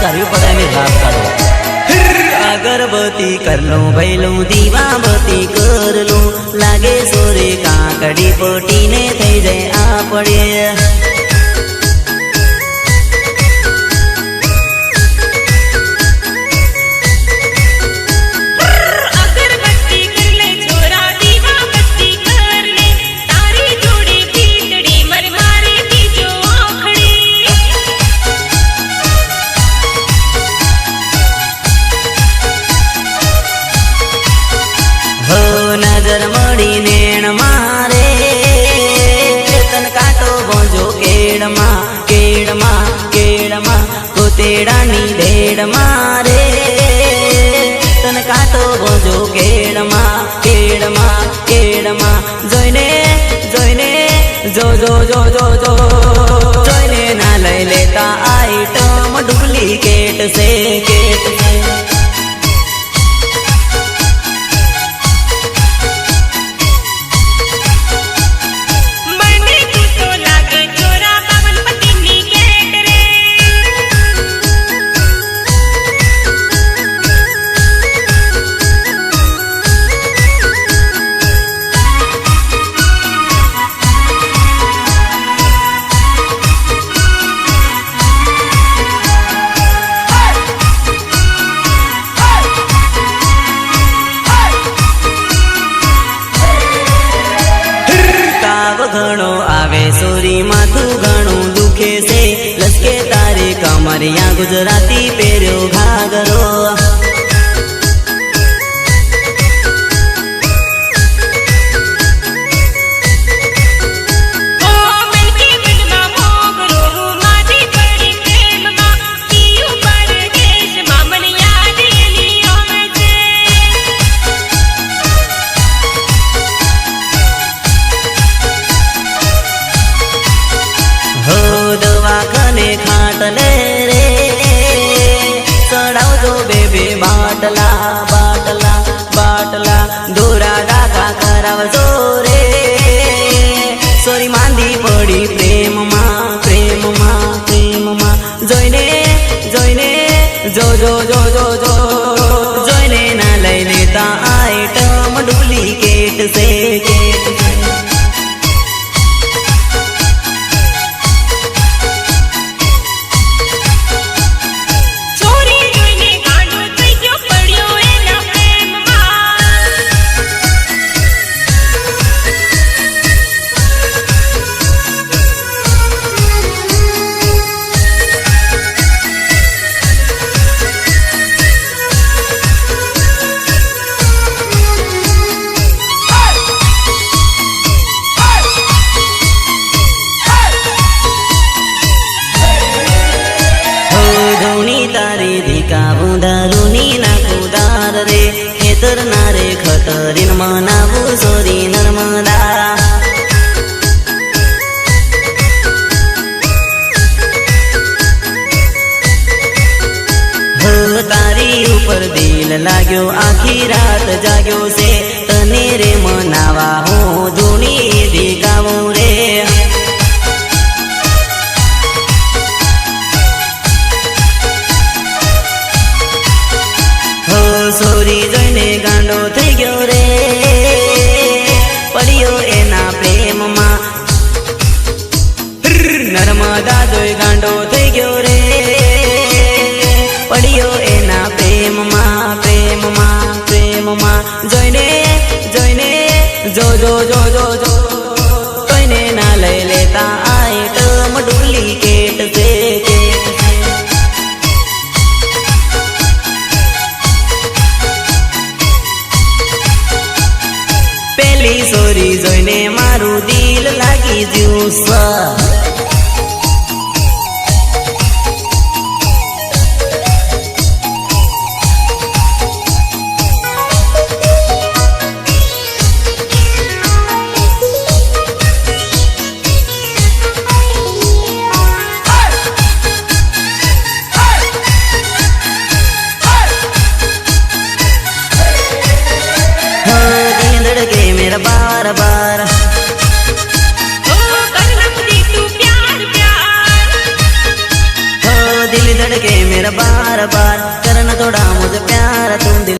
करवी पड़े ने रात काढो अगरबत्ती कर लो भैलो दीवाबत्ती कर लो लागे सोरे काकड़ी पटी ने थई जाए आ पड़े नजर मड़ी नेण मारे तन काटो बोंजो केड़मा केड़मा केड़मा कोतेड़ा नी भेड़ मारे तन काटो बोंजो केड़मा केड़मा केड़मा जोइने जोइने जो जो जो जो जो जोइने ना लई लेता आइटम डुप्लीकेट से केट से घणो आवे सोरी माथू घणो दुखे से लसके तारे कमरिया गुजराती पेर्यो घाघरो दवाखाने खाटले रे चढ़ावजो बेबे बाटला बाटला बाटला दोरा डाका करावजो रे सोरी मांदी पड़ी प्रेम मां प्रेम मां प्रेम मां जोइने जोइने जो जो जो जो जो जोइने ना लई लेता आइटम डुप्लीकेट से केट से तारे धिका बुंदारुनी ना कुदार रे खेतर नारे खतरीन मनावू सोरी नर्मदा हो तारी ऊपर दिल लाग्यो आखी रात जाग्यो से तने रे मनावा हो धूनी धिकावू रे सोरी जोइने गांडो थई गयो रे पड़ियो एना प्रेम मां नर्मदा जोई गांडो थई गयो रे पड़ियो एना प्रेम मां प्रेम मां प्रेम मां जोइने जोइने जो जो जो जो जो जोइने ना लई लेता आइटम डुप्लीकेट से केट से सोरी जोइने मारू दिल लागी ज्यूस બાર બાર